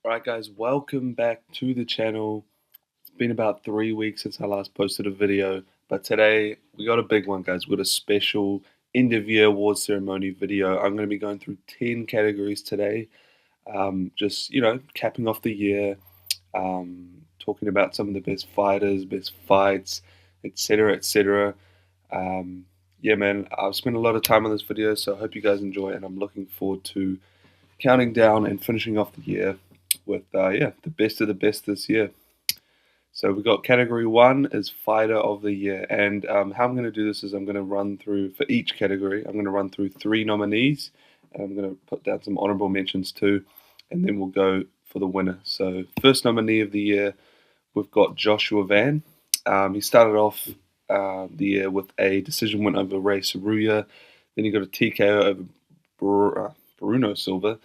Alright guys, welcome back to the channel. It's been about 3 weeks since I last posted a video, but today we got a big one guys. We got a special end of year award ceremony video. I'm going to be going through 10 categories today. Just, capping off the year, talking about some of the best fighters, best fights, etc, etc. Yeah man, I've spent a lot of time on this video, so I hope you guys enjoy it, and I'm looking forward to counting down and finishing off the year with the best of the best this year. So we got category one is fighter of the year, and how I'm going to do this is I'm going to run through for each category. I'm going to run through 3 nominees, and I'm going to put down some honorable mentions too, and then we'll go for the winner. So first nominee of the year, we've got Joshua Van. He started off the year with a decision win over Ray Saruya. Then he got a TKO over Bruno Silva.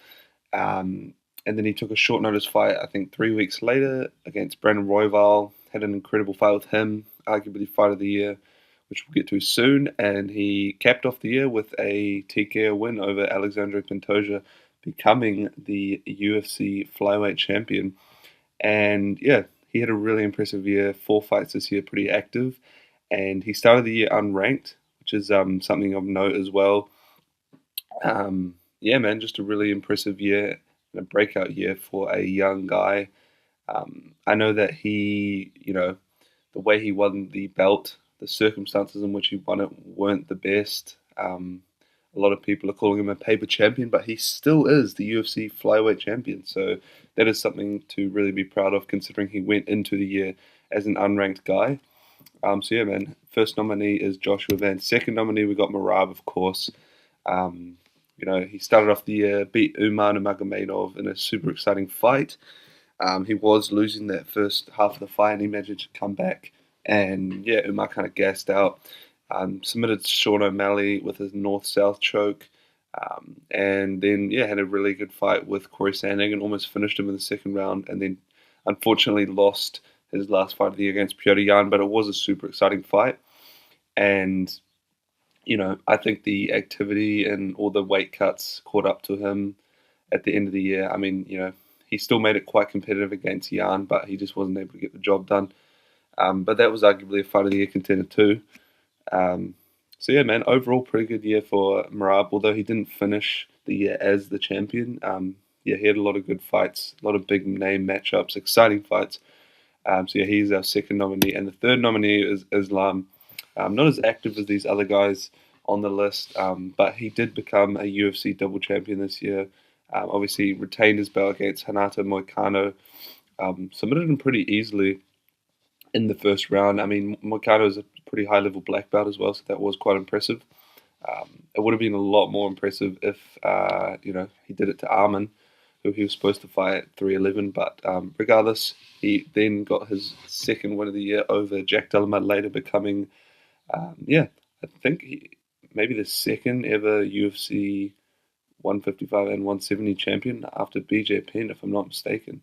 And then he took a short notice fight, I think 3 weeks later, against Brandon Royval. Had an incredible fight with him, arguably fight of the year, which we'll get to soon. And he capped off the year with a TKO win over Alexandre Pantoja, becoming the UFC flyweight champion. And yeah, he had a really impressive year. 4 fights this year, pretty active. And he started the year unranked, which is something of note as well. Yeah, man, just a really impressive year and a breakout year for a young guy. I know that the way he won the belt, the circumstances in which he won it weren't the best. A lot of people are calling him a paper champion, but he still is the UFC flyweight champion. So that is something to really be proud of, considering he went into the year as an unranked guy. So yeah, man, first nominee is Joshua Van. Second nominee, we got Merab, of course. He started off the year, beat Umar Nurmagomedov in a super exciting fight. He was losing that first half of the fight, and he managed to come back. And yeah, Umar kind of gassed out. Submitted Sean O'Malley with his north-south choke. And then, yeah, had a really good fight with Corey Sandhagen, almost finished him in the second round, and then unfortunately lost his last fight of the year against Petr Yan, but it was a super exciting fight. And I think the activity and all the weight cuts caught up to him at the end of the year. I mean, he still made it quite competitive against Yan, but he just wasn't able to get the job done. But that was arguably a fight of the year contender too. So yeah, man, overall pretty good year for Merab, although he didn't finish the year as the champion. Yeah, he had a lot of good fights, a lot of big name matchups, exciting fights. So yeah, he's our second nominee, and the third nominee is Islam. Not as active as these other guys on the list, but he did become a UFC double champion this year. Obviously, retained his belt against Renato Moicano. Submitted him pretty easily in the first round. I mean, Moicano is a pretty high level black belt as well, so that was quite impressive. It would have been a lot more impressive if he did it to Arman, who he was supposed to fight at 311. But regardless, he then got his second win of the year over Jack Della Maddalena, becoming I think maybe the second ever UFC 155 and 170 champion after BJ Penn, if I'm not mistaken.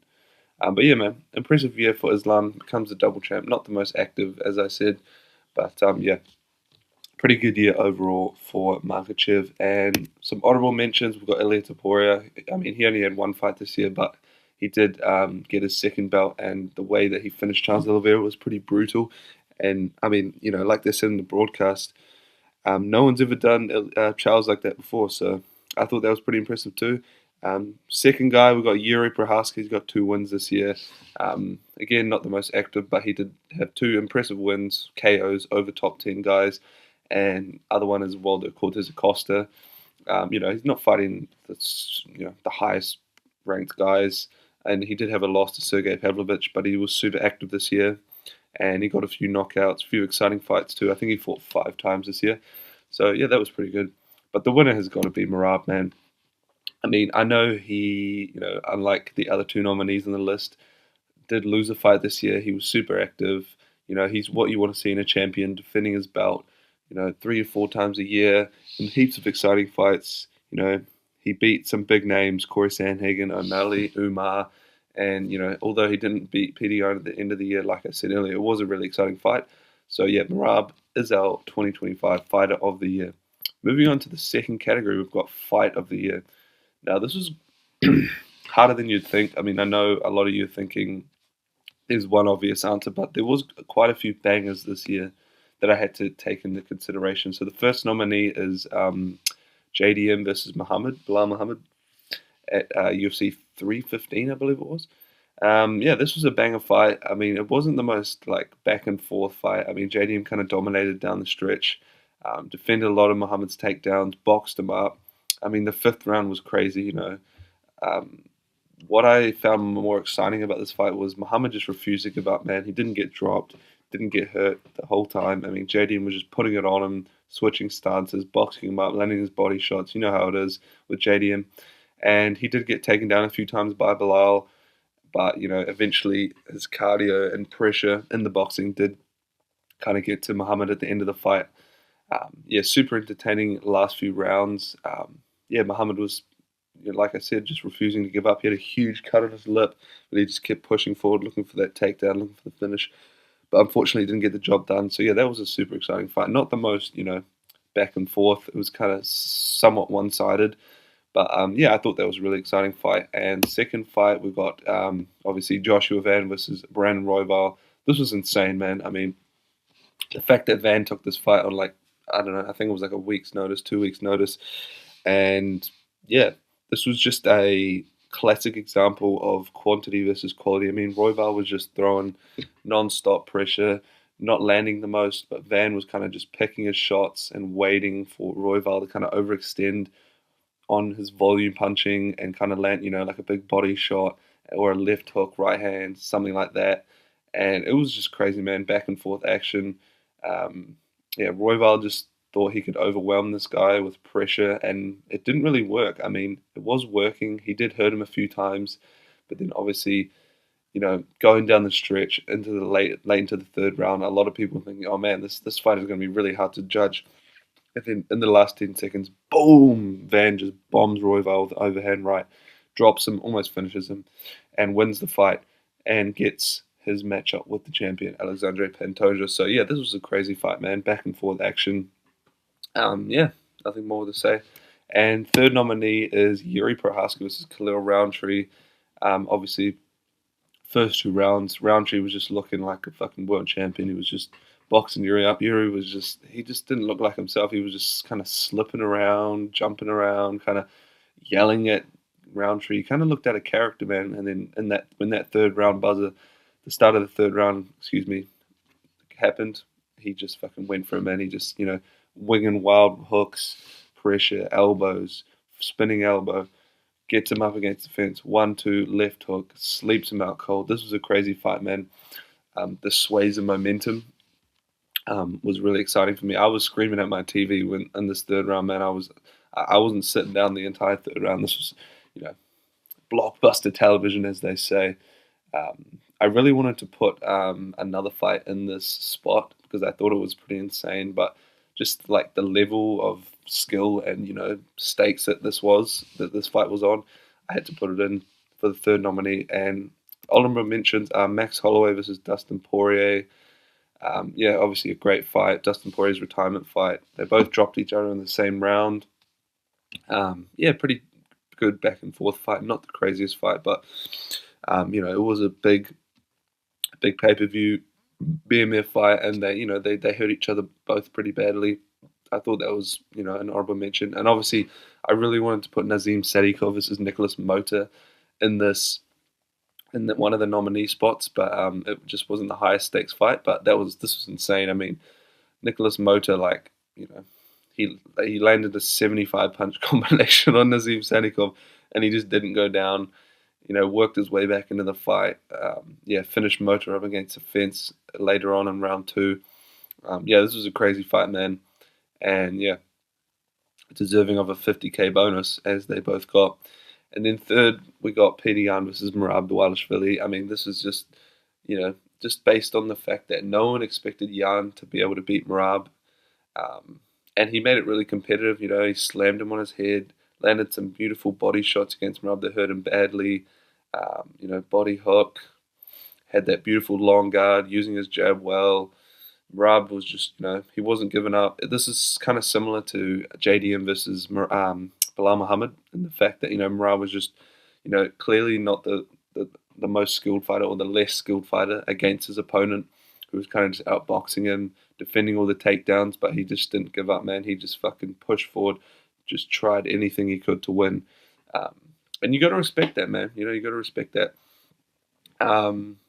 But yeah, man, impressive year for Islam. Becomes a double champ. Not the most active, as I said, but yeah, pretty good year overall for Makhachev. And some honorable mentions, we've got Ilia Topuria. I mean, he only had 1 fight this year, but he did get his second belt, and the way that he finished Charles Oliveira was pretty brutal. And I mean, like they said in the broadcast, no one's ever done Charles like that before, so I thought that was pretty impressive too. Second guy, we've got Yuri Prohaska. He's got 2 wins this year. Again, not the most active, but he did have 2 impressive wins, KOs over top 10 guys. And other one is Waldo Cortez Acosta. He's not fighting the highest ranked guys, and he did have a loss to Sergey Pavlovich, but he was super active this year, and he got a few knockouts, a few exciting fights too. I think he fought 5 times this year. So yeah, that was pretty good. But the winner has got to be Merab, man. I mean, I know he, unlike the other 2 nominees on the list, did lose a fight this year. He was super active. He's what you want to see in a champion, defending his belt, 3 or 4 times a year in heaps of exciting fights. He beat some big names, Corey Sandhagen, O'Malley, Umar, and, although he didn't beat PDR at the end of the year, like I said earlier, it was a really exciting fight. So yeah, Merab is our 2025 Fighter of the Year. Moving on to the second category, we've got Fight of the Year. Now, this was harder than you'd think. I mean, I know a lot of you are thinking there's one obvious answer, but there was quite a few bangers this year that I had to take into consideration. So the first nominee is JDM versus Muhammad, Bilal Muhammad, at UFC 315, I believe it was. Yeah, this was a banger fight. I mean, it wasn't the most like back and forth fight. I mean, JDM kind of dominated down the stretch, defended a lot of Muhammad's takedowns, boxed him up. I mean, the fifth round was crazy. Um, what I found more exciting about this fight was Muhammad just refused to give up. Man, he didn't get dropped, didn't get hurt the whole time. I mean, JDM was just putting it on him, switching stances, boxing him up, landing his body shots. You know how it is with JDM, and he did get taken down a few times by Bilal, but eventually his cardio and pressure in the boxing did kind of get to Muhammad at the end of the fight. Yeah, super entertaining last few rounds. Yeah, Muhammad was, like I said, just refusing to give up. He had a huge cut on his lip, but he just kept pushing forward, looking for that takedown, looking for the finish. But unfortunately, didn't get the job done. So yeah, that was a super exciting fight. Not the most, back and forth. It was kind of somewhat one-sided. But yeah, I thought that was a really exciting fight. And second fight, we got obviously Joshua Van versus Brandon Royval. This was insane, man. I mean, the fact that Van took this fight on like, I don't know, I think it was like a week's notice, 2 weeks notice, and yeah, this was just a classic example of quantity versus quality. I mean, Royval was just throwing non-stop pressure, not landing the most, but Van was kind of just picking his shots and waiting for Royval to kind of overextend on his volume punching and kind of land, like a big body shot or a left hook, right hand, something like that. And it was just crazy, man, back and forth action. Um, yeah, Royval just thought he could overwhelm this guy with pressure, and it didn't really work. I mean, it was working. He did hurt him a few times, but then obviously, going down the stretch into the late into the third round, a lot of people thinking, "Oh man, this fight is going to be really hard to judge." And then in the last 10 seconds, boom, Van just bombs Royval with the overhand right, drops him, almost finishes him, and wins the fight and gets his matchup with the champion, Alexandre Pantoja. So, yeah, this was a crazy fight, man. Back and forth action. Yeah, nothing more to say. And third nominee is Yuri Prohaska versus Khalil Roundtree. Obviously, first 2 rounds, Roundtree was just looking like a fucking world champion. He was just boxing Yuri up. Yuri was he just didn't look like himself. He was just kind of slipping around, jumping around, kind of yelling at Roundtree. He kind of looked out of character, man. And then when that third round buzzer, the start of the third round, excuse me, happened, he just fucking went for him, man. He just, winging wild hooks, pressure, elbows, spinning elbow, gets him up against the fence. 1-2, left hook, sleeps him out cold. This was a crazy fight, man. The sways of momentum was really exciting for me. I was screaming at my TV when in this third round, man. I wasn't sitting down the entire third round. This was, you know, blockbuster television, as they say. I really wanted to put another fight in this spot because I thought it was pretty insane, but just like the level of skill and stakes that this fight was on, I had to put it in for the third nominee. And honorable mentions are Max Holloway versus Dustin Poirier. Yeah, obviously a great fight. Dustin Poirier's retirement fight. They both dropped each other in the same round. Yeah, pretty good back and forth fight. Not the craziest fight, but it was a big pay per view BMF fight, and they hurt each other both pretty badly. I thought that was an honorable mention, and obviously I really wanted to put Nazim Sadikov versus Nicholas Mota in one of the nominee spots, but it just wasn't the highest stakes fight. But this was insane. I mean, Nicholas Mota, like he landed a 75 punch combination on Nazim Sadikov, and he just didn't go down. Worked his way back into the fight. Yeah, finished Mota up against the fence later on in round two. Yeah, this was a crazy fight, man, and yeah, deserving of a 50K bonus as they both got. And then third, we got Peter Yan versus Merab Dvalishvili. I mean, this is just based on the fact that no one expected Yan to be able to beat Merab. And he made it really competitive. He slammed him on his head, landed some beautiful body shots against Merab that hurt him badly. Body hook, had that beautiful long guard, using his jab well. Merab was just, he wasn't giving up. This is kind of similar to JDM versus Bilal Muhammad, in the fact that Merab was just, Clearly not the most skilled fighter or the less skilled fighter against his opponent, who was kind of just outboxing him, defending all the takedowns, but he just didn't give up, man. He just fucking pushed forward, just tried anything he could to win. Um, and you got to respect that, man. You got to respect that.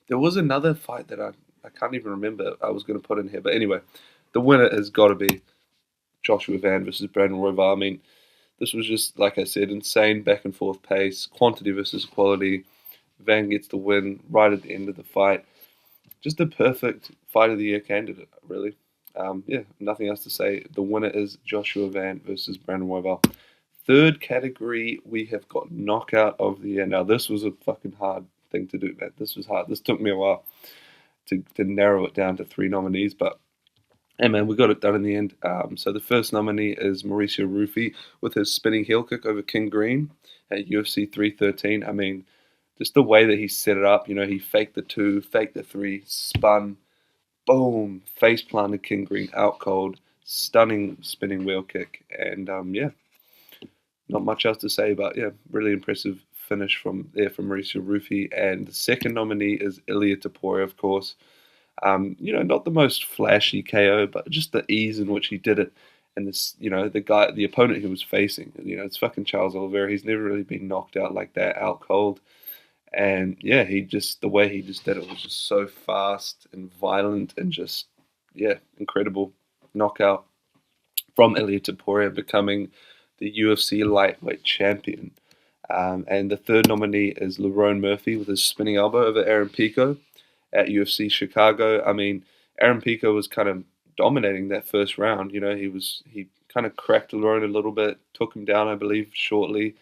There was another fight that I can't even remember I was going to put in here, but anyway, the winner has got to be Joshua Van versus Brandon Royval. I mean, this was just, like I said, insane back and forth pace, quantity versus quality. Van gets the win right at the end of the fight. Just a perfect fight of the year candidate, really. Yeah, nothing else to say. The winner is Joshua Van versus Brandon Royval. Third category, we have got knockout of the year. Now, this was a fucking hard thing to do, man. This was hard. This took me a while to narrow it down to 3 nominees, but hey, man, we got it done in the end. So the first nominee is Mauricio Rufy with his spinning heel kick over King Green at UFC 313. I mean, just the way that he set it up, he faked the 2, faked the 3, spun, boom, face planted King Green out cold, stunning spinning wheel kick, and yeah, not much else to say, but yeah, really impressive finish from Mauricio Rufy. And the second nominee is Ilia Topuria, of course. Not the most flashy KO, but just the ease in which he did it. And this, the opponent he was facing, it's fucking Charles Oliveira. He's never really been knocked out like that, out cold. And yeah, the way he just did it was just so fast and violent and just, yeah, incredible knockout from Ilia Topuria, becoming the UFC lightweight champion. And the third nominee is Lerone Murphy with his spinning elbow over Aaron Pico at UFC Chicago. I mean, Aaron Pico was kind of dominating that first round. He kind of cracked Lerone a little bit, took him down, I believe, shortly,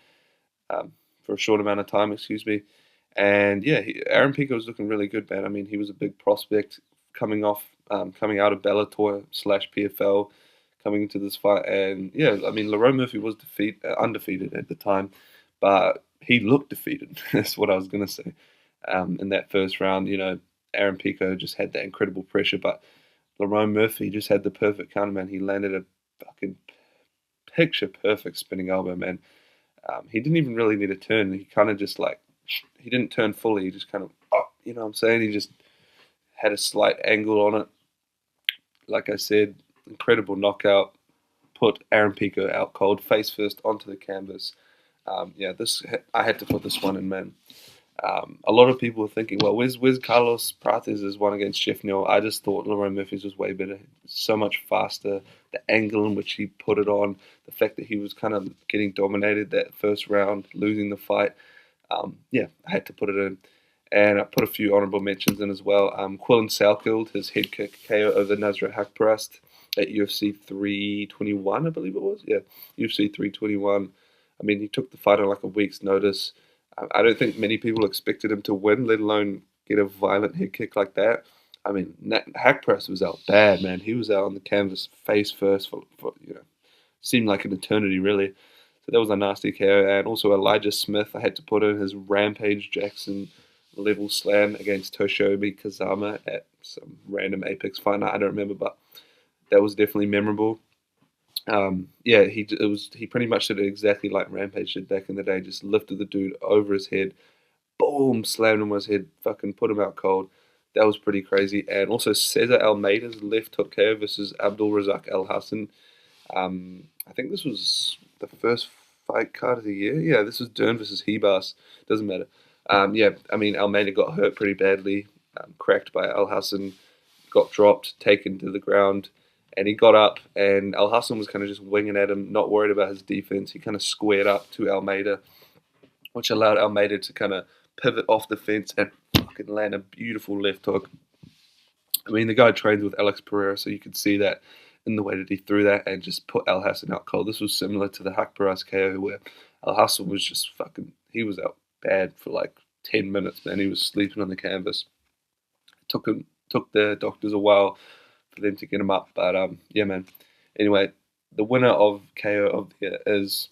for a short amount of time, excuse me. And yeah, Aaron Pico was looking really good, man. I mean, he was a big prospect coming coming out of Bellator slash PFL, coming into this fight. And yeah, I mean, Lerone Murphy was undefeated at the time, but he looked defeated. That's what I was gonna say. In that first round, Aaron Pico just had that incredible pressure, but Lerone Murphy just had the perfect counter, man. He landed a fucking picture perfect spinning elbow, man. He didn't even really need a turn. He kind of just he didn't turn fully. He just kind of, you know what I'm saying? He just had a slight angle on it. Like I said, incredible knockout. Put Aaron Pico out cold, face first onto the canvas. Yeah, I had to put this one in, man. A lot of people were thinking, well, where's Carlos Prates' one against Jeff Neal? I just thought Lerone Murphy's was way better, so much faster. The angle in which he put it on, the fact that he was kind of getting dominated that first round, losing the fight. Yeah, I had to put it in. And I put a few honorable mentions in as well. Quillan Salkeld, his head kick KO over Nasrat Haqparast at UFC 321, I believe it was. Yeah, UFC 321. I mean, he took the fight on like a week's notice. I don't think many people expected him to win, let alone get a violent head kick like that. I mean, Haqparast was out bad, man. He was out on the canvas face first for seemed like an eternity, really. So that was a nasty KO. And also Elijah Smith, I had to put in his Rampage Jackson level slam against Toshobi Kazama at some random Apex fight night. I don't remember, but that was definitely memorable. Yeah, he pretty much did it exactly like Rampage did back in the day. Just lifted the dude over his head, boom, slammed him on his head, fucking put him out cold. That was pretty crazy. And also Cesar Almeida's left hook KO versus Abdul Razak Al Hassan. I think this was the first fight card of the year. Yeah, this was Dern versus Hebas. Doesn't matter. Yeah, I mean, Almeida got hurt pretty badly, cracked by Al Hassan, got dropped, taken to the ground, and he got up, and Al Hassan was kind of just winging at him, not worried about his defense. He kind of squared up to Almeida, which allowed Almeida to kind of pivot off the fence and fucking land a beautiful left hook. I mean, the guy trains with Alex Pereira, so you could see that in the way that he threw that and just put Al Hassan out cold. This was similar to the Haqparast KO where Al Hassan was just he was out bad for like 10 minutes, man. He was sleeping on the canvas. Took the doctors a while for them to get him up, but yeah, man. Anyway, the winner of KO of the year is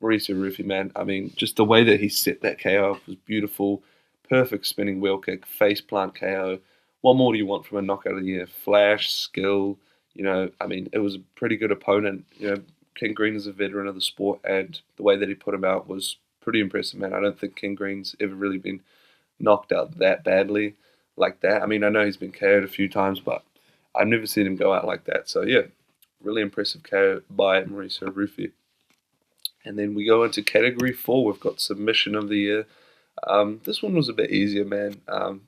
Mauricio Rufy, man. I mean, just the way that he set that KO up was beautiful. Perfect spinning wheel kick, face plant KO. What more do you want from a knockout of the year? Flash, skill. I mean, it was a pretty good opponent. King Green is a veteran of the sport, and the way that he put him out was pretty impressive, man. I don't think King Green's ever really been knocked out that badly like that. I mean, I know he's been KO'd a few times, but I've never seen him go out like that. So yeah, really impressive KO by Mauricio Rufy. And then we go into category four. We've got submission of the year. This one was a bit easier, man.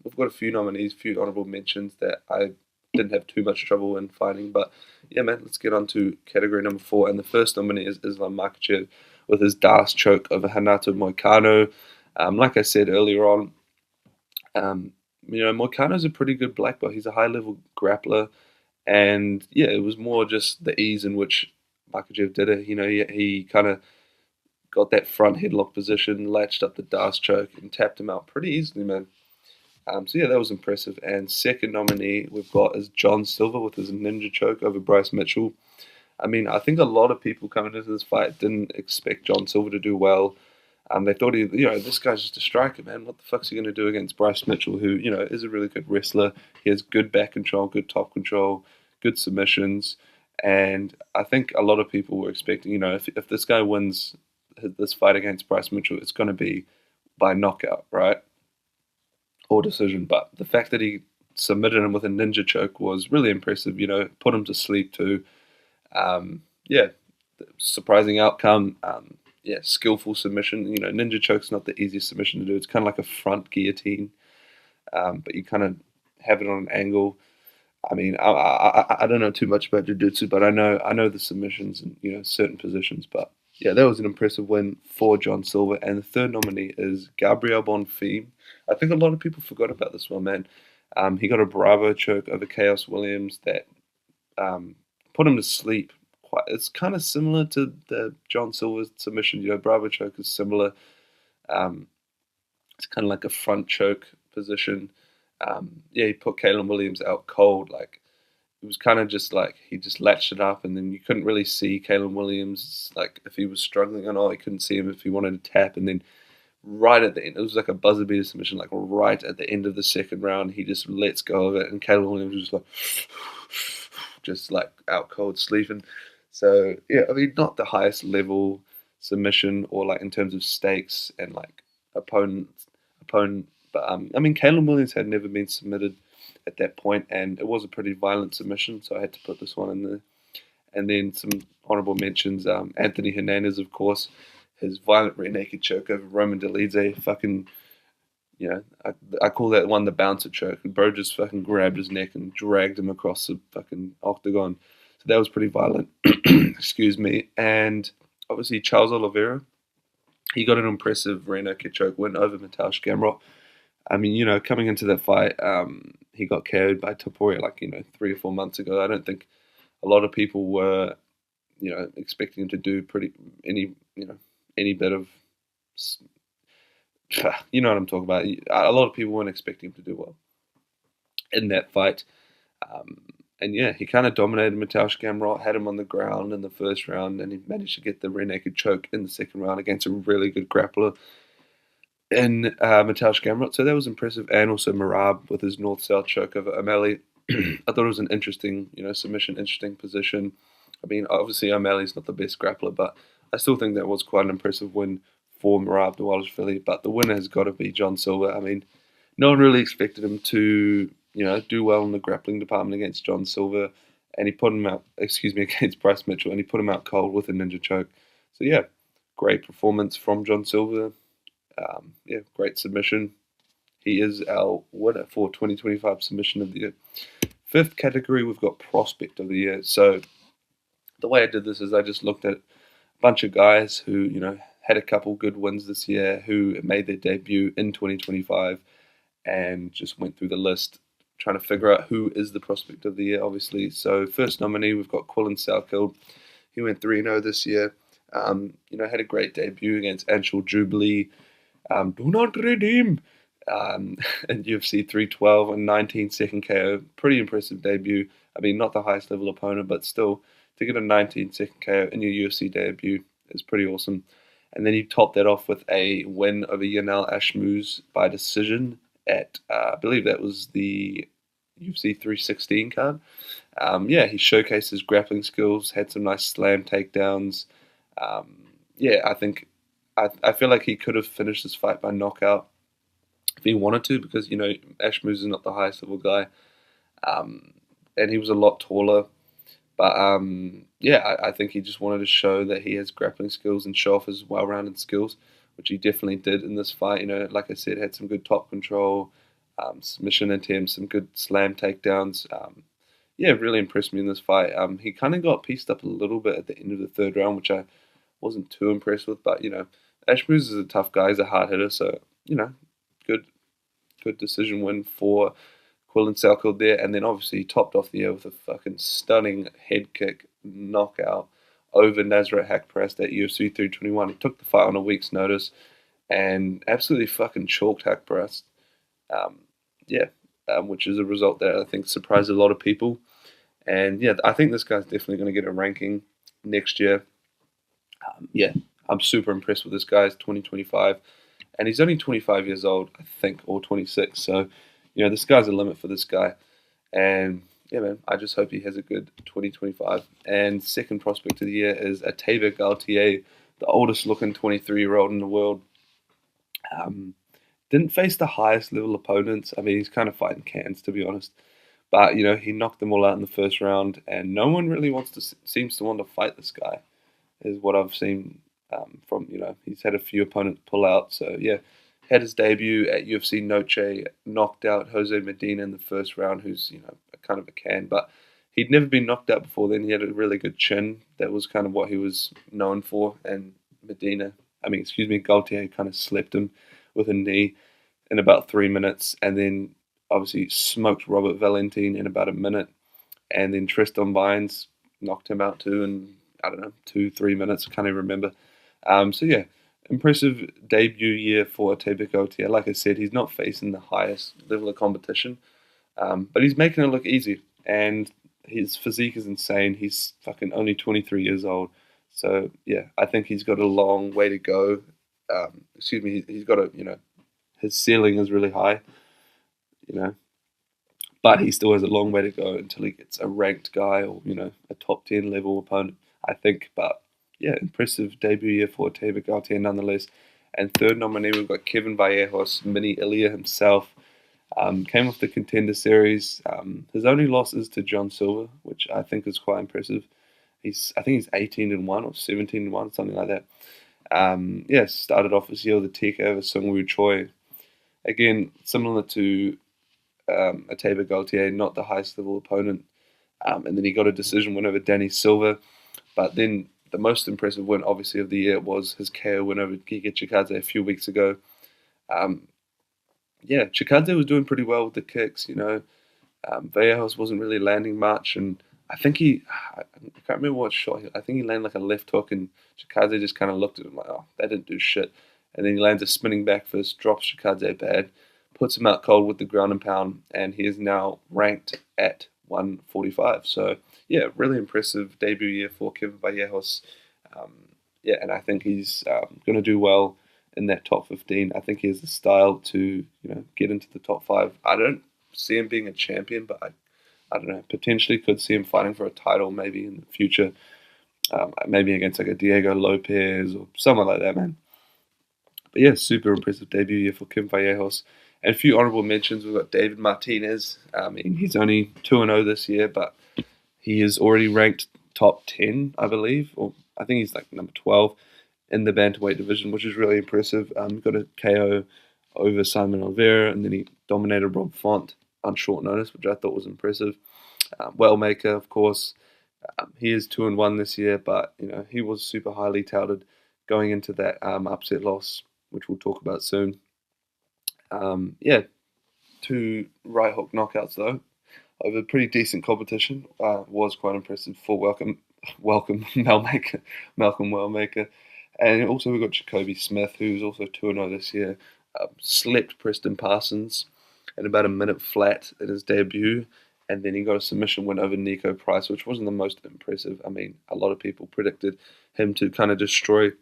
We've got a few nominees, a few honorable mentions that I didn't have too much trouble in finding. But yeah, man, let's get on to category number four. And the first nominee is Islam Makhachev with his D'Arce choke over Renato Moicano. Like I said earlier on, Moicano's a pretty good black belt. He's a high level grappler. And yeah, it was more just the ease in which Makhachev did it. He kind of got that front headlock position, latched up the D'Arce choke, and tapped him out pretty easily, man. So yeah, that was impressive. And second nominee we've got is John Silver with his ninja choke over Bryce Mitchell. I mean, I think a lot of people coming into this fight didn't expect John Silver to do well. They thought this guy's just a striker, man. What the fuck's he going to do against Bryce Mitchell, who, is a really good wrestler. He has good back control, good top control, good submissions. And I think a lot of people were expecting, if this guy wins this fight against Bryce Mitchell, it's going to be by knockout, right? Or decision. But the fact that he submitted him with a ninja choke was really impressive, put him to sleep too. Yeah, surprising outcome. Yeah, skillful submission. Ninja choke's not the easiest submission to do. It's kind of like a front guillotine, but you kind of have it on an angle. I mean, I don't know too much about jiu-jitsu, but I know the submissions and certain positions. But yeah, that was an impressive win for John Silver. And the third nominee is Gabriel Bonfim. I think a lot of people forgot about this one, man. He got a Bravo choke over Chaos Williams that put him to sleep. It's kind of similar to the John Silver submission. Bravo choke is similar. It's kind of like a front choke position. Yeah, he put Kalen Williams out cold. Like, it was kind of just like he just latched it up, and then you couldn't really see Kalen Williams, like, if he was struggling or not. You couldn't see him if he wanted to tap. And then right at the end, it was like a buzzer beater submission. Like, right at the end of the second round, he just lets go of it, and Kalen Williams was just like, just like out cold sleeping. So yeah, I mean, not the highest level submission or like in terms of stakes and like opponent. But I mean, Caleb Williams had never been submitted at that point, and it was a pretty violent submission, so I had to put this one in there. And then some honorable mentions: Anthony Hernandez, of course, his violent rear naked choke over Roman Dolidze. Fucking, I call that one the bouncer choke. Bro just fucking grabbed his neck and dragged him across the fucking octagon. So that was pretty violent. Excuse me. And obviously Charles Oliveira, he got an impressive rear naked choke win over Mateusz Gamrot. I mean, coming into that fight, he got KO'd by Topuria like 3 or 4 months ago. I don't think a lot of people were, expecting him to do any bit of, you know what I'm talking about. A lot of people weren't expecting him to do well in that fight. And yeah, he kind of dominated Mateusz Gamrot, had him on the ground in the first round, and he managed to get the rear naked choke in the second round against a really good grappler in Mateusz Gamrot. So that was impressive. And also Merab with his north-south choke over O'Malley. I thought it was an interesting, submission, interesting position. I mean, obviously O'Malley's not the best grappler, but I still think that was quite an impressive win for Merab Dvalishvili. But the winner has got to be John Silver. I mean, no one really expected him to do well in the grappling department against John Silver, and he put him out, against Bryce Mitchell, and he put him out cold with a ninja choke. So yeah, great performance from John Silver. Yeah, great submission. He is our winner for 2025 Submission of the Year. Fifth category, we've got Prospect of the Year. So the way I did this is I just looked at a bunch of guys who, had a couple good wins this year, who made their debut in 2025, and just went through the list trying to figure out who is the Prospect of the Year, obviously. So first nominee, we've got Quillan Salkeld. He went 3-0 this year. Had a great debut against Anshul Jubilee. Do not redeem. In UFC 312 and 19-second KO. Pretty impressive debut. I mean, not the highest level opponent, but still, to get a 19-second KO in your UFC debut is pretty awesome. And then he topped that off with a win over Yanel Ashmouz by decision at, I believe that was the UFC 316 card. Yeah, he showcased his grappling skills, had some nice slam takedowns. Yeah, I think I feel like he could have finished this fight by knockout if he wanted to, because Ashmoose is not the highest level guy, um, and he was a lot taller. But yeah, I think he just wanted to show that he has grappling skills and show off his well-rounded skills, which he definitely did in this fight. Like I said, had some good top control, submission attempts, some good slam takedowns. Yeah, really impressed me in this fight. He kind of got pieced up a little bit at the end of the third round, which I wasn't too impressed with. But Ashmoose is a tough guy. He's a hard hitter, so good good decision win for Quillan Salkeld there, and then obviously he topped off the year with a fucking stunning head kick knockout over Nasrat Haqparast at UFC 321. He took the fight on a week's notice and absolutely fucking chalked Haqparast. Um, yeah, which is a result that I think surprised a lot of people. And yeah, I think this guy's definitely going to get a ranking next year. Yeah, I'm super impressed with this guy. He's 2025, and he's only 25 years old, I think, or 26. So, the sky's the limit for this guy. And yeah, man, I just hope he has a good 2025. And second prospect of the year is Ateba Gautier, the oldest looking 23-year-old in the world. Didn't face the highest level opponents. I mean, he's kind of fighting cans, to be honest. But he knocked them all out in the first round, and no one really seems to want to fight this guy, is what I've seen from he's had a few opponents pull out. So yeah, had his debut at UFC Noche, knocked out Jose Medina in the first round, who's kind of a can, but he'd never been knocked out before then. He had a really good chin. That was kind of what he was known for, and Gaultier kind of slept him with a knee in about 3 minutes, and then obviously smoked Robert Valentin in about a minute, and then Tristan Bynes knocked him out too in, I don't know, 2-3 minutes. I can't even remember. So yeah, impressive debut year for Ateba Gautier. Like I said, he's not facing the highest level of competition, but he's making it look easy, and his physique is insane. He's fucking only 23 years old. So yeah, I think he's got a long way to go. He's got his ceiling is really high, you know, but he still has a long way to go until he gets a ranked guy or a top 10 level opponent, I think. But yeah, impressive debut year for Ateba Gautier nonetheless. And third nominee, we've got Kevin Vallejos, Mini Ilia himself. Came off the Contender Series. His only loss is to John Silver, which I think is quite impressive. I think he's 18-1 or 17-1, something like that. Yeah, started off this year with a TK over Seungwoo Choi. Again, similar to Ateba Gautier, not the highest level opponent. And then he got a decision win over Danny Silva. But then the most impressive win, obviously, of the year was his KO win over Giga Chikadze a few weeks ago. Yeah, Chikadze was doing pretty well with the kicks. Vallejos wasn't really landing much, and I think I can't remember what shot. I think he landed like a left hook, and Chikadze just kind of looked at him like, oh, that didn't do shit. And then he lands a spinning back fist, drops Chikadze bad, puts him out cold with the ground and pound, and he is now ranked at 145. So yeah, really impressive debut year for Kevin Vallejos. Yeah, and I think he's going to do well in that top 15. I think he has the style to get into the top 5. I don't see him being a champion, but I don't know, potentially could see him fighting for a title maybe in the future, maybe against like a Diego Lopez or someone like that, man. But yeah, super impressive debut year for Kim Vallejos. And a few honorable mentions. We've got David Martinez. He's only 2-0 this year, but he is already ranked top 10, I believe, or I think he's like number 12 in the bantamweight division, which is really impressive. Got a KO over Simon Oliveira, and then he dominated Rob Font on short notice, which I thought was impressive. Wellmaker, of course, he is 2-1 this year, but he was super highly touted going into that upset loss, which we'll talk about soon. Yeah, 2 right hook knockouts though over pretty decent competition. Was quite impressive for Malcolm Wellmaker. And also we've got Jacoby Smith, who's also 2-0 this year. Slept Preston Parsons in about a minute flat in his debut, and then he got a submission win over Nico Price, which wasn't the most impressive. I mean, a lot of people predicted him to kind of destroy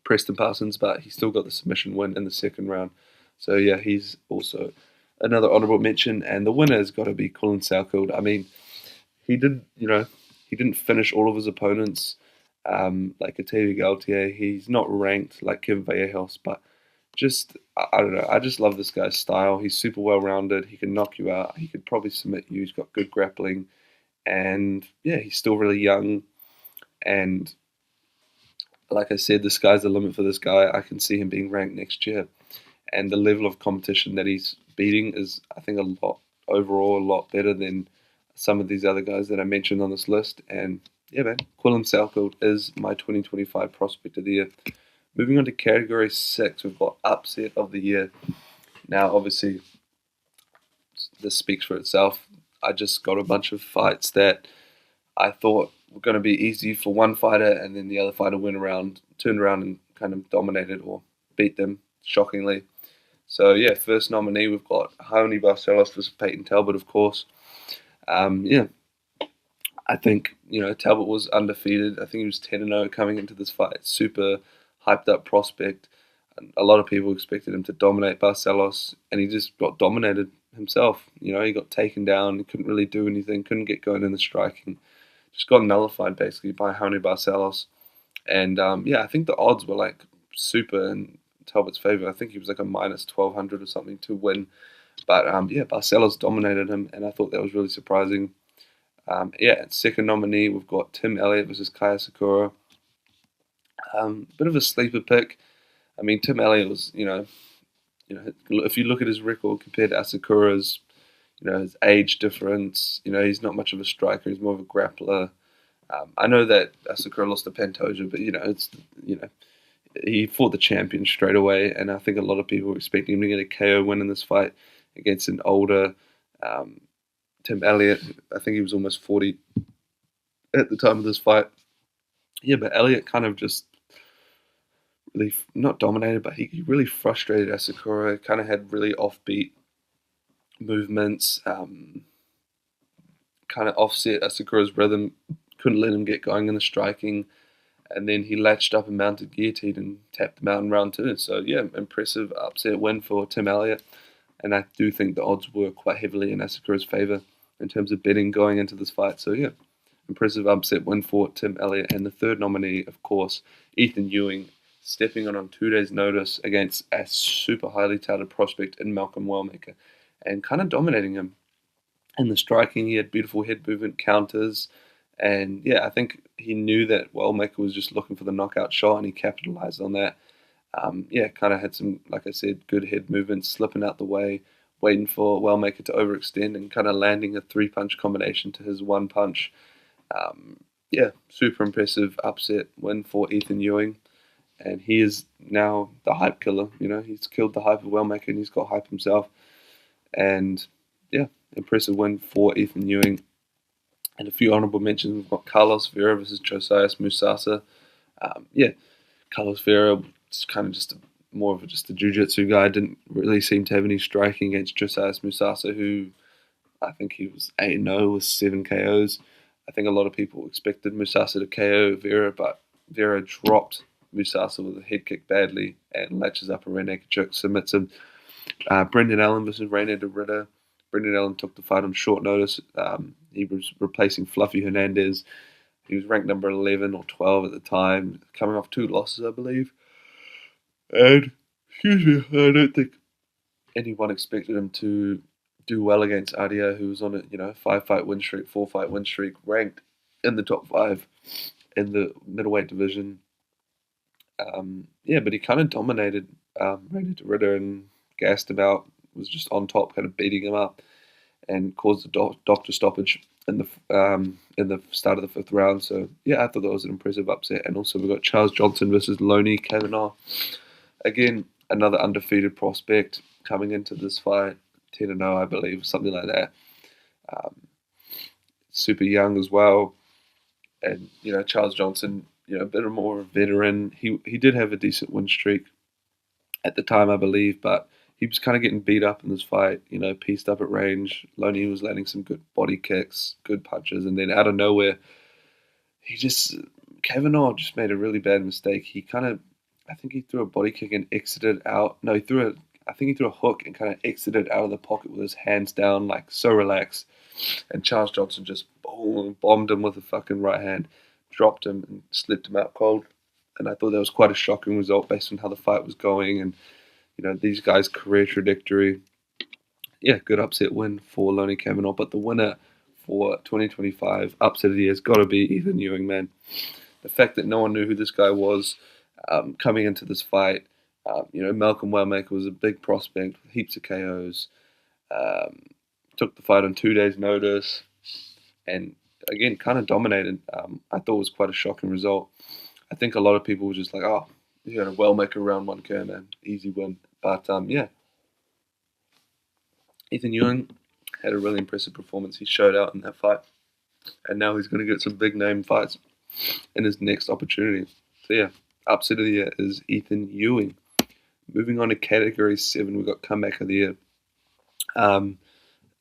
Preston Parsons, but he still got the submission win in the second round. So yeah, he's also another honourable mention, and the winner has got to be Quillan Salkeld. I mean, he didn't finish all of his opponents. like Ateli Gautier. He's not ranked like Kevin Vallejos, but just I don't know. I just love this guy's style. He's super well rounded. He can knock you out. He could probably submit you. He's got good grappling, and yeah, he's still really young. And like I said, the sky's the limit for this guy. I can see him being ranked next year, and the level of competition that he's beating is, I think, a lot overall a lot better than some of these other guys that I mentioned on this list. And yeah, man, Quillan Salkeld is my 2025 prospect of the year. Moving on to category 6, we've got upset of the year. Now, obviously, this speaks for itself. I just got a bunch of fights that I thought were going to be easy for one fighter, and then the other fighter turned around and kind of dominated or beat them shockingly. So yeah, first nominee we've got Raoni Barcelos versus Peyton Talbot, of course. Yeah, I think Talbot was undefeated. I think he was 10-0 coming into this fight. Super hyped up prospect. And a lot of people expected him to dominate Barcelos, and he just got dominated himself. He got taken down. He couldn't really do anything. Couldn't get going in the striking. Just got nullified basically by Raoni Barcelos. And yeah, I think the odds were like super in Talbot's favor. I think he was like a minus 1200 or something to win. But yeah, Barcelos dominated him, and I thought that was really surprising. Yeah, second nominee, we've got Tim Elliott versus Kaya Sakura. Bit of a sleeper pick. I mean, Tim Elliott was, if you look at his record compared to Asakura's, his age difference, he's not much of a striker. He's more of a grappler. I know that Asakura lost to Pantoja, but he fought the champion straight away, and I think a lot of people were expecting him to get a KO win in this fight against an older Tim Elliott. I think he was almost 40 at the time of this fight. Yeah, but Elliott kind of just really not dominated, but he really frustrated Asakura. Kind of had really offbeat movements, kind of offset Asakura's rhythm. Couldn't let him get going in the striking, and then he latched up and mounted guillotine and tapped him out in round 2. So yeah, impressive upset win for Tim Elliott, and I do think the odds were quite heavily in Asakura's favor in terms of betting going into this fight. So yeah, impressive upset win for Tim Elliott. And the third nominee, of course, Ethan Ewing, stepping on 2 days' notice against a super highly touted prospect in Malcolm Wellmaker, and kind of dominating him in the striking. He had beautiful head movement counters. And yeah, I think he knew that Wellmaker was just looking for the knockout shot, and he capitalized on that. Yeah, kind of had some, like I said, good head movements, slipping out the way, waiting for Wellmaker to overextend, and kind of landing a 3-punch combination to his 1 punch. Yeah, super impressive upset win for Ethan Ewing, and he is now the hype killer. He's killed the hype of Wellmaker, and he's got hype himself. And yeah, impressive win for Ethan Ewing. And a few honorable mentions, we've got Carlos Vera versus Josias Musasa. Yeah, Carlos Vera is kind of more of just a jiu-jitsu guy. Didn't really seem to have any striking against Josias Musasa, who I think he was 8-0 with 7 KOs. I think a lot of people expected Musasa to KO Vera, but Vera dropped Musasa with a head kick badly and latches up a rear naked choke, submits him. Brendan Allen versus Reina de Ritter. Brendan Allen took the fight on short notice. He was replacing Fluffy Hernandez. He was ranked number 11 or 12 at the time, coming off 2 losses, I believe. And, excuse me, I don't think anyone expected him to do well against Adia, who was on a 5-fight win streak, 4-fight win streak, ranked in the top 5 in the middleweight division. Yeah, but he kind of dominated Reina de Ritter and gassed him out, was just on top, kind of beating him up, and caused a doctor stoppage in the start of the 5th round. So yeah, I thought that was an impressive upset. And also we've got Charles Johnson versus Lonnie Kavanaugh. Again, another undefeated prospect coming into this fight, 10-0, I believe, something like that. Super young as well, and Charles Johnson, a bit more veteran. He did have a decent win streak at the time, I believe, but he was kind of getting beat up in this fight, pieced up at range. Loney was landing some good body kicks, good punches, and then out of nowhere, Kavanaugh just made a really bad mistake. I think he threw a body kick and exited out. No, I think he threw a hook and kind of exited out of the pocket with his hands down, like so relaxed. And Charles Johnson just bombed him with a fucking right hand. dropped him and slept him out cold. And I thought that was quite a shocking result based on how the fight was going and these guys' career trajectory. Yeah, good upset win for Lonnie Kavanagh, but the winner for 2025 upset of the year has got to be Ethan Ewing, man. The fact that no one knew who this guy was coming into this fight. Malcolm Wellmaker was a big prospect, heaps of KOs. Um, Took the fight on 2 days' notice, and again, kind of dominated. I thought it was quite a shocking result. I think a lot of people were just like, "Oh, you had a Wellmaker round 1 KO, man, easy win." But yeah, Ethan Ewing had a really impressive performance. He showed out in that fight, and now he's going to get some big name fights in his next opportunity. So yeah, upset of the year is Ethan Ewing. Moving on to category 7, we've got comeback of the year.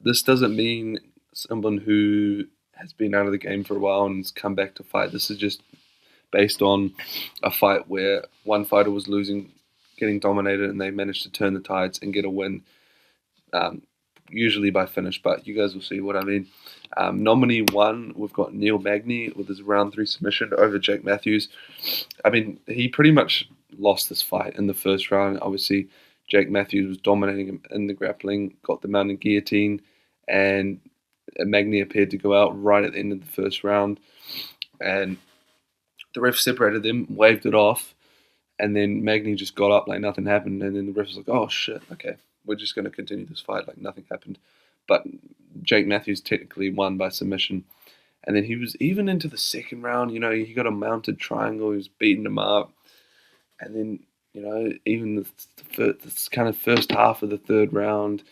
This doesn't mean someone who has been out of the game for a while and has come back to fight. This is just based on a fight where one fighter was losing, getting dominated, and they managed to turn the tides and get a win. Usually by finish, but you guys will see what I mean. Nominee 1, we've got Neil Magny with his round 3 submission over Jake Matthews. I mean, he pretty much lost this fight in the first round. Obviously, Jake Matthews was dominating him in the grappling, got the mountain guillotine, and Magny appeared to go out right at the end of the first round. And the ref separated them, waved it off, and then Magny just got up like nothing happened. And then the ref was like, "Oh shit, okay, we're just going to continue this fight like nothing happened." But Jake Matthews technically won by submission. And then he was even into the second round, he got a mounted triangle, he was beating him up. And then, even the kind of first half of the third round,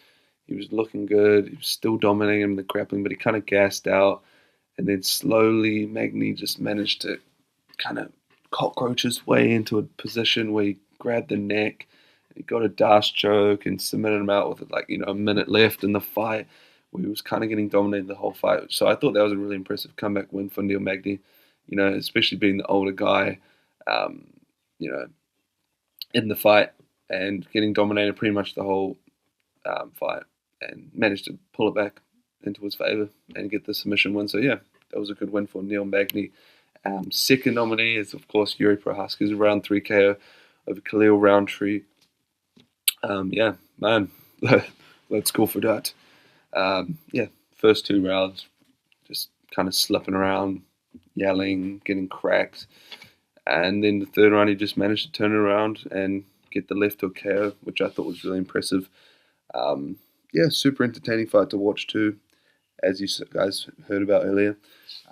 he was looking good. He was still dominating him in the grappling, but he kind of gassed out. And then slowly, Magny just managed to kind of cockroach his way into a position where he grabbed the neck. He got a dash choke and submitted him out with a minute left in the fight, where he was kind of getting dominated the whole fight. So I thought that was a really impressive comeback win for Neil Magny, especially being the older guy, um, you know, in the fight and getting dominated pretty much the whole fight, and managed to pull it back into his favour and get the submission win. So yeah, that was a good win for Neil Magny. Second nominee is of course Yuri Prochazka's round 3 KO over Khalil Roundtree. Yeah, man, let's go for that. Yeah, first 2 rounds, just kind of slipping around, yelling, getting cracked. And then the third round, he just managed to turn it around and get the left hook KO, which I thought was really impressive. Yeah, super entertaining fight to watch too, as you guys heard about earlier.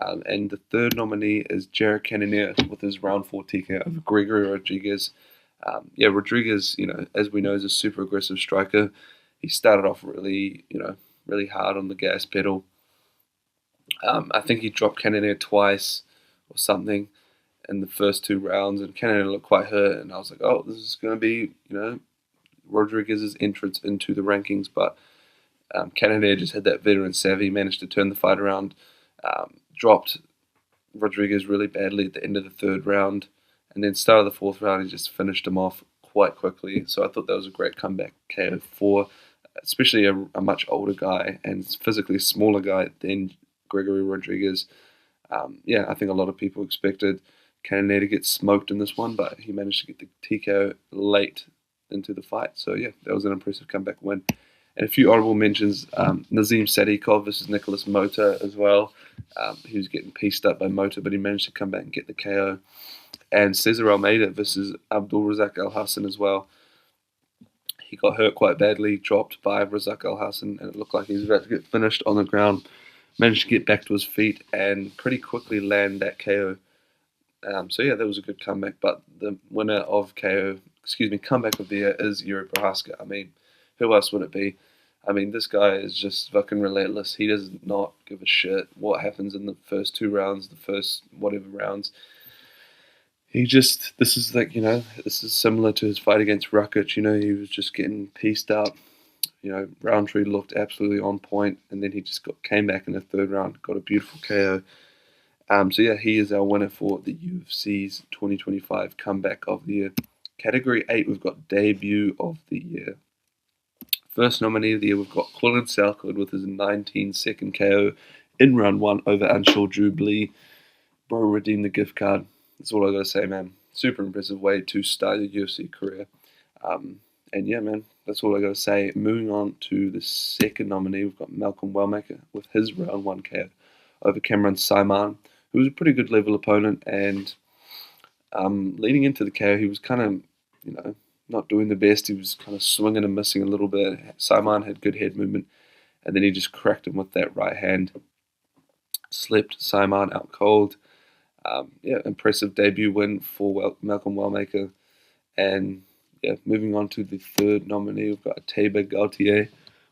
And the third nominee is Jared Cannonier with his round 4 TKO over Gregory Rodriguez. Yeah, Rodriguez, as we know, is a super aggressive striker. He started off really, really hard on the gas pedal. I think he dropped Cannonier twice or something in the first 2 rounds, and Cannonier looked quite hurt. And I was like, oh, this is going to be, Rodriguez's entrance into the rankings. But Cannonier just had that veteran savvy, managed to turn the fight around, dropped Rodriguez really badly at the end of the 3rd round, and then started the 4th round, he just finished him off quite quickly. So I thought that was a great comeback KO for especially a much older guy and physically smaller guy than Gregory Rodriguez. Yeah, I think a lot of people expected Cannonier to get smoked in this one, but he managed to get the TKO late into the fight. So yeah, that was an impressive comeback win. And a few honorable mentions, Nazim Sadikov versus Nicholas Mota as well. He was getting pieced up by Mota, but he managed to come back and get the KO. And Cesar Almeida versus Abdul Razak Al Hassan as well. He got hurt quite badly, dropped by Razak Al Hassan, and it looked like he was about to get finished on the ground. Managed to get back to his feet and pretty quickly land that KO. So yeah, that was a good comeback. But the winner of comeback of the year is Yuri Prochazka. I mean, who else would it be? I mean, this guy is just fucking relentless. He does not give a shit what happens in the first 2 rounds, the first whatever rounds. This is similar to his fight against Rakic. He was just getting pieced up. Roundtree looked absolutely on point, and then he just came back in the 3rd round, got a beautiful KO. So yeah, he is our winner for the UFC's 2025 Comeback of the Year. Category 8, we've got Debut of the Year. First nominee of the year, we've got Quillan Southwood with his 19-second KO in round 1 over Anshul Jubilee. bro redeemed the gift card. That's all I gotta say, man. Super impressive way to start your UFC career. And yeah, man, that's all I gotta say. Moving on to the second nominee, we've got Malcolm Wellmaker with his round 1 KO over Cameron Saaiman, who was a pretty good level opponent. And leading into the KO, he was kind of, not doing the best. He was kind of swinging and missing a little bit. Saaiman had good head movement, and then he just cracked him with that right hand. Slept Saaiman out cold. Impressive debut win for Malcolm Wellmaker. And yeah, moving on to the third nominee, we've got Teiba Gautier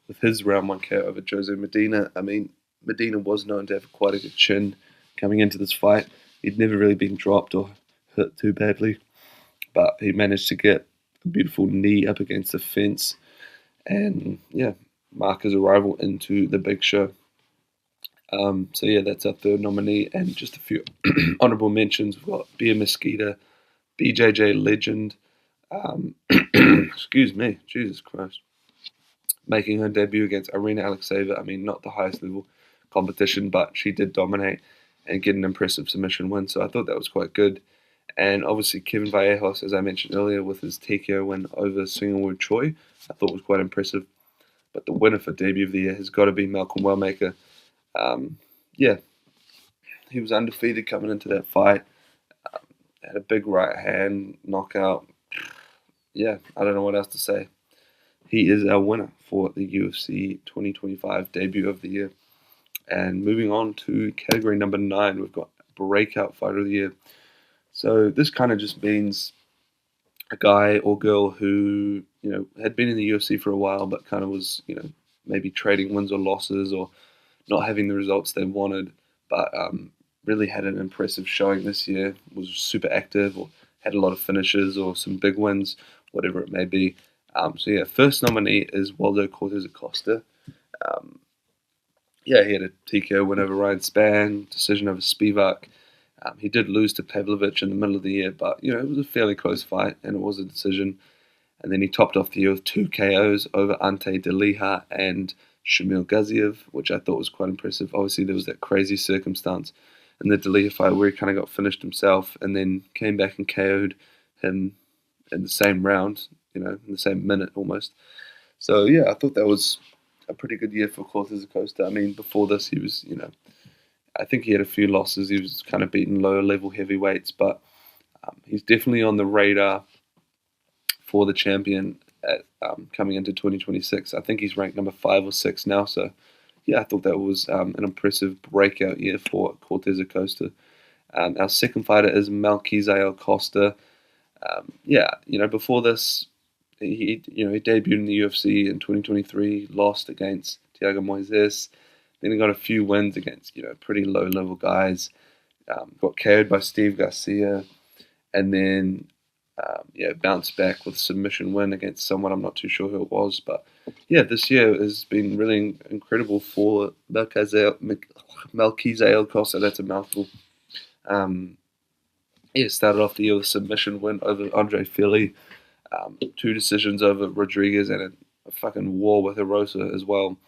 with his round 1 KO over Jose Medina. I mean, Medina was known to have quite a good chin coming into this fight. He'd never really been dropped or hurt too badly, but he managed to get a beautiful knee up against the fence and, yeah, mark his arrival into the big show. So yeah, that's our third nominee, and just a few honourable mentions. We've got Bia Mesquita, BJJ legend, excuse me, Jesus Christ, making her debut against Irina Alexeyeva. I mean, not the highest level competition, but she did dominate and get an impressive submission win, so I thought that was quite good. And obviously Kevin Vallejos, as I mentioned earlier, with his TKO win over Singapore Choi, I thought was quite impressive. But the winner for debut of the year has got to be Malcolm Wellmaker. Yeah, he was undefeated coming into that fight. Had a big right hand knockout. Yeah, I don't know what else to say. He is our winner for the UFC 2025 debut of the year. And moving on to category number 9, we've got breakout fighter of the year. So this kind of just means a guy or girl who, had been in the UFC for a while, but kind of was, maybe trading wins or losses or not having the results they wanted, but really had an impressive showing this year, was super active or had a lot of finishes or some big wins, whatever it may be. So yeah, first nominee is Waldo Cortez Acosta. He had a TKO win over Ryan Spann, decision over Spivak. He did lose to Pavlovich in the middle of the year, but it was a fairly close fight and it was a decision. And then he topped off the year with 2 KOs over Ante Delija and Shamil Gaziev, which I thought was quite impressive. Obviously, there was that crazy circumstance in the Delija fight where he kind of got finished himself and then came back and KO'd him in the same round, in the same minute almost. So yeah, I thought that was a pretty good year for Cortez Acosta. I mean, before this, he was, I think he had a few losses. He was kind of beating lower level heavyweights, but he's definitely on the radar for the champion at coming into 2026. I think he's ranked number 5 or 6 now. So yeah, I thought that was an impressive breakout year for Cortez Acosta. Our second fighter is Malkizael Costa. Before this, he debuted in the UFC in 2023, lost against Thiago Moises. Then he got a few wins against, pretty low-level guys. Got KO'd by Steve Garcia. And then, bounced back with a submission win against someone. I'm not too sure who it was. But, yeah, this year has been really incredible for Malkizael Costa. That's a mouthful. Started off the year with a submission win over Andre Fili. 2 decisions over Rodriguez and a fucking war with Erosa as well.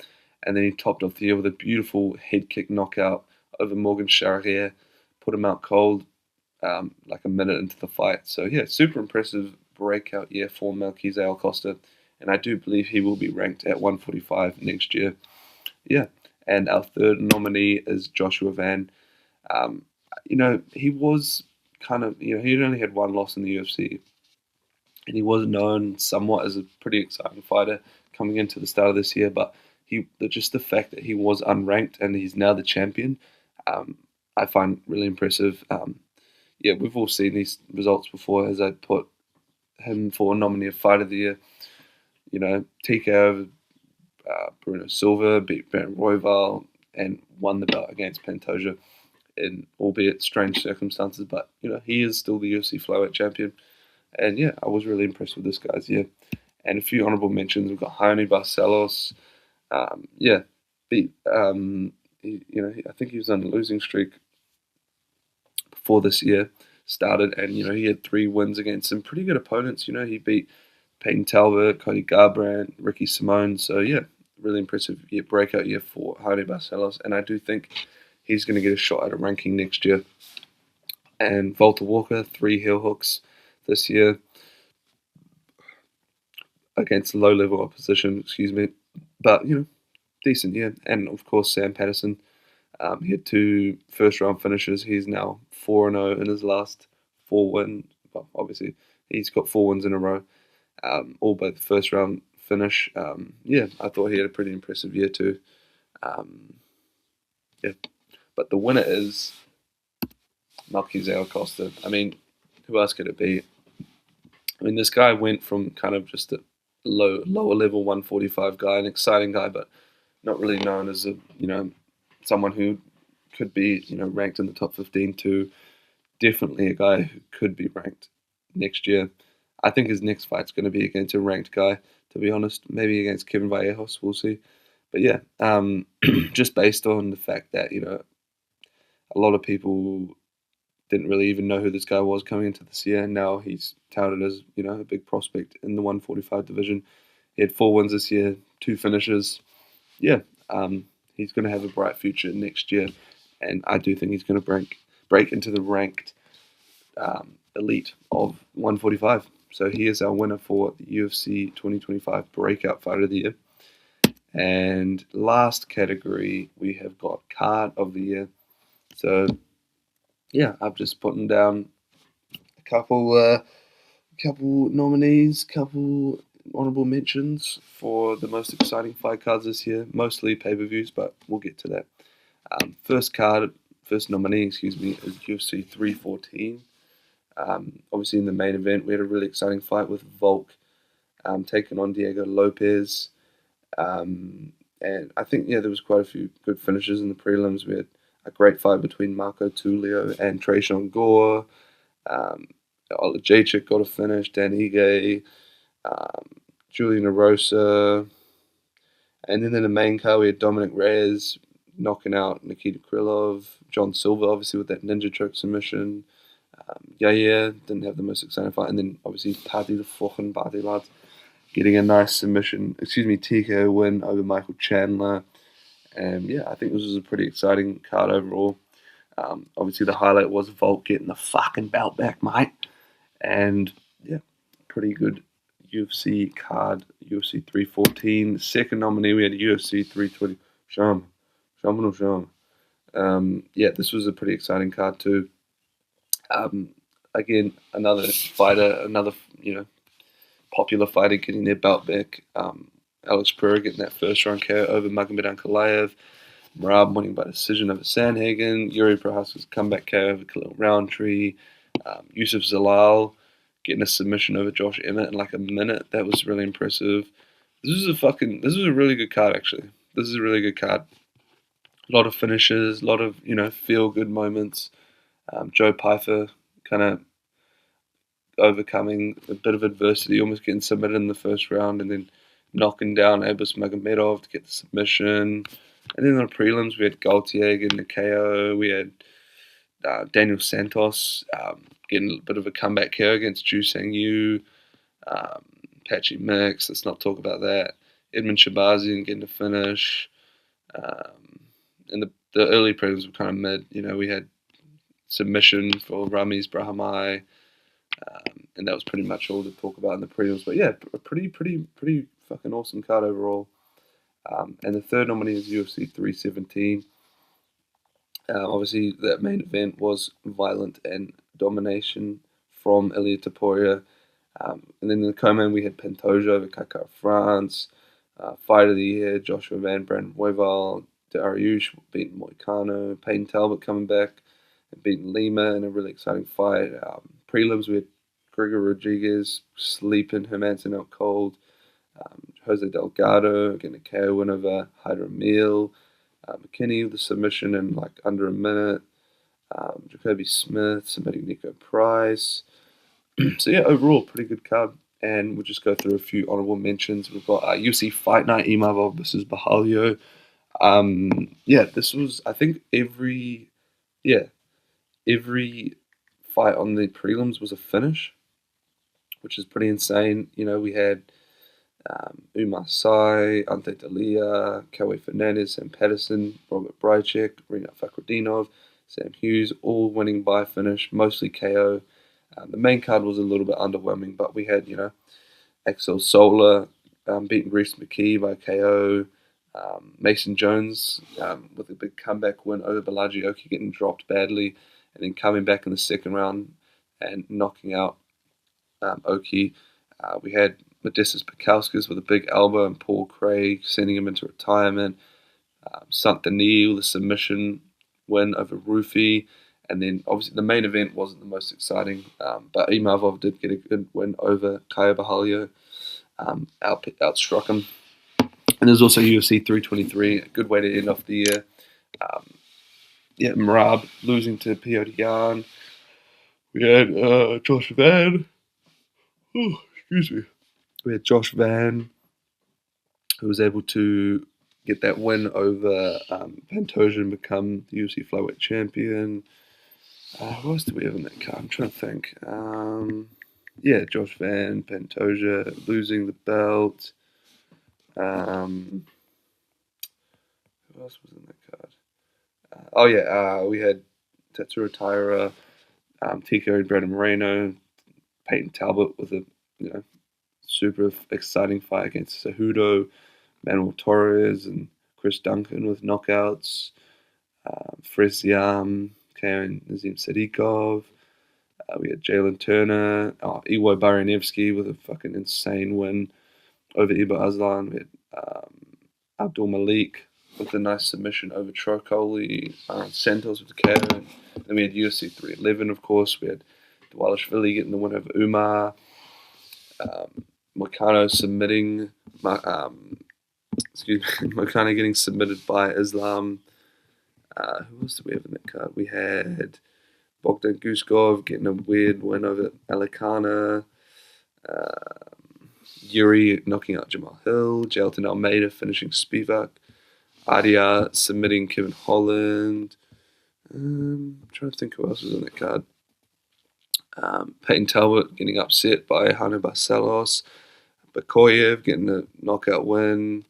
And then he topped off the year with a beautiful head kick knockout over Morgan Charrier. Put him out cold like a minute into the fight. So yeah, super impressive breakout year for Malkizael Costa. And I do believe he will be ranked at 145 next year. Yeah. And our third nominee is Joshua Van. He was kind of, he only had 1 loss in the UFC. And he was known somewhat as a pretty exciting fighter coming into the start of this year, but just the fact that he was unranked and he's now the champion, I find really impressive. We've all seen these results before, as I put him for nominee of Fight of the Year. TKO over Bruno Silva, beat Brent Royval, and won the belt against Pantoja in albeit strange circumstances, but he is still the UFC flyweight champion. And yeah, I was really impressed with this guy's year. And a few honourable mentions. We've got Raoni Barcelos. I think he was on a losing streak before this year started, and he had 3 wins against some pretty good opponents. He beat Peyton Talbot, Cody Garbrandt, Ricky Simone. So yeah, really impressive breakout year for Raoni Barcelos, and I do think he's going to get a shot at a ranking next year. and Volta Walker 3 heel hooks this year against low level opposition. Excuse me, but decent, yeah. And of course Sam Patterson. He had 2 first round finishes. He's now 4-0 in his last 4 wins. Well, obviously he's got 4 wins in a row, all by the first round finish. Yeah, I thought he had a pretty impressive year too. Um, yeah, but the winner is Melquizael Acosta. I mean, who else could it be? I mean, this guy went from kind of just a lower level 145 guy, an exciting guy, but not really known as a someone who could be ranked in the top 15 to definitely a guy who could be ranked next year. I think his next fight's going to be against a ranked guy. To be honest, maybe against Kevin Vallejos, we'll see. But yeah, just based on the fact that a lot of people didn't really even know who this guy was coming into this year. Now he's touted as a big prospect in the 145 division. He had 4 wins this year, 2 finishes. Yeah, he's going to have a bright future next year, and I do think he's going to break into the ranked elite of 145. So he is our winner for the UFC 2025 Breakout Fighter of the Year. And last category, we have got Card of the Year. So yeah, I've just put down a couple nominees, couple honorable mentions for the most exciting fight cards this year. Mostly pay-per-views, but we'll get to that. First nominee, excuse me, is UFC 314. Obviously, in the main event, we had a really exciting fight with Volk taking on Diego Lopez. And I think, there was quite a few good finishes in the prelims. We had a great fight between Marco Tulio and Tresean Gore. Olajaychik got a finish, Dan Ige, Julian Erosa. And then in the main card, we had Dominic Reyes knocking out Nikita Krylov, John Silver, obviously, with that ninja choke submission. Yair didn't have the most exciting fight. And then, obviously, Paddy the fucking Paddy lad getting a nice submission, TKO win over Michael Chandler. And yeah, I think this was a pretty exciting card overall. Obviously, the highlight was Volk getting the fucking belt back, mate. And yeah, pretty good UFC card, UFC 314. Second nominee, we had UFC 320. Sham. Yeah, this was a pretty exciting card too. Again, another popular fighter getting their belt back. Alex Pereira getting that first round KO over Magomed Ankalaev. Merab winning by decision over Sandhagen. Yuri Prochazka's comeback KO over Khalil Roundtree. Yusuf Zalal getting a submission over Josh Emmett in like a minute. That was really impressive. This is a really good card actually. This is a really good card. A lot of finishes, a lot of feel good moments. Joe Pyfer kind of overcoming a bit of adversity, almost getting submitted in the first round, and then knocking down Abus Magomedov to get the submission. And then in the prelims, we had Gaultier getting the KO. We had Daniel Santos getting a bit of a comeback KO against Ju Sang Yu. Patchy Mix, let's not talk about that. Edmund Shabazian getting a finish. And the early prelims were kind of mid. We had submission for Ramiz Brahimaj. And that was pretty much all to talk about in the prelims. But yeah, a pretty fucking awesome card overall. And the third nominee is UFC 317. Obviously, that main event was Violent and Domination from Ilia Topuria. And then in the co-main, we had Pantoja over Kakar France. Fight of the Year, Joshua Van Brand Royval. Dariush beating Moicano. Payne Talbot coming back and beating Lima in a really exciting fight. Prelims, we had Gregor Rodriguez sleeping Hermanson out cold. Jose Delgado getting a KO win over Hydra Meal. McKinney with the submission in like under a minute. Jacoby Smith submitting Nico Price. So yeah, overall, pretty good card. And we'll just go through a few honorable mentions. We've got UFC Fight Night, Imavov versus Bahalio. Yeah, this was, I think, every fight on the prelims was a finish, which is pretty insane. We had Umar Sy, Ante Dalia, Kawe Fernandez, Sam Patterson, Robert Brychek, Rena Fakhretdinov, Sam Hughes, all winning by finish, mostly KO. The main card was a little bit underwhelming, but we had, Axel Solar beating Reece McKee by KO. Mason Jones with a big comeback win over Balaji Oki, getting dropped badly, and then coming back in the second round and knocking out Oki. We had Modestas Pekauskas with a big elbow and Paul Craig sending him into retirement. Santani with a submission win over Rufi. And then obviously the main event wasn't the most exciting, but Imavov did get a good win over Kaya Bahalio, outstruck him. And there's also UFC 323, a good way to end off the year. Merab losing to Piotr Jan. We had Josh Van. Oh, excuse me. We had Josh Van, who was able to get that win over Pantoja and become the UFC flyweight champion. Who else do we have in that card? I'm trying to think. Josh Van, Pantoja losing the belt. Who else was in that card? We had Tetsuro Taira, TK and Brandon Moreno, Peyton Talbot with a super exciting fight against Cejudo, Manuel Torres and Chris Duncan with knockouts, Fresiam, KO Nazim Sadikov. We had Jalen Turner, Iwo Barianevsky with a fucking insane win over Ibo Aslan. We had Abdul Malik with a nice submission over Trocoli, Santos with the KO. And then we had UFC 311, of course. We had Dwalishvili getting the win over Umar. Moicano submitting, Moicano getting submitted by Islam. Who else did we have in that card? We had Bogdan Guskov getting a weird win over Alicana. Yuri knocking out Jamal Hill. Jailton Almeida finishing Spivak. Adia submitting Kevin Holland. I'm trying to think who else was in that card. Peyton Talbot getting upset by Hanu Barcelos. Bakoyev getting a knockout win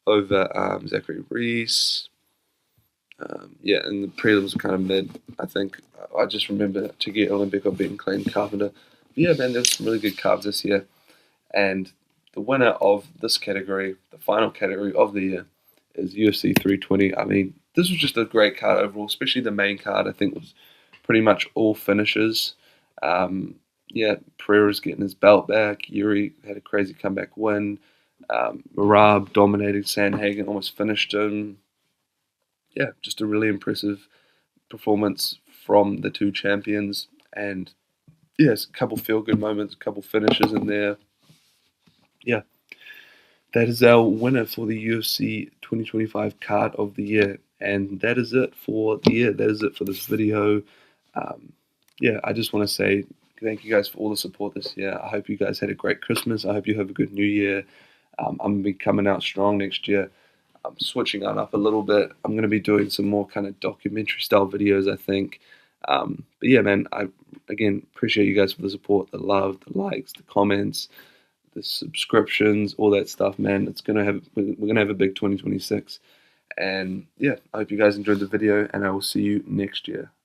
over Zachary Reese. And the prelims were kind of mid, I think. I just remember to get Olympico beating Clayton Carpenter. But yeah, man, there's some really good cards this year. And the winner of this category, the final category of the year, is UFC 320. I mean, this was just a great card overall, especially the main card. I think was pretty much all finishes. Pereira's getting his belt back. Yuri had a crazy comeback win. Merab dominated Sandhagen, almost finished him. Yeah, just a really impressive performance from the two champions. And yes, a couple feel-good moments, a couple finishes in there. Yeah, that is our winner for the UFC 2025 card of the year. And that is it for the year. That is it for this video. I just want to say thank you guys for all the support this year. I hope you guys had a great Christmas. I hope you have a good New Year. I'm going to be coming out strong next year. I'm switching on up a little bit. I'm going to be doing some more kind of documentary style videos, I think. But yeah, man, I, again, appreciate you guys for the support, the love, the likes, the comments, the subscriptions, all that stuff, man. We're going to have a big 2026. And yeah, I hope you guys enjoyed the video, and I will see you next year.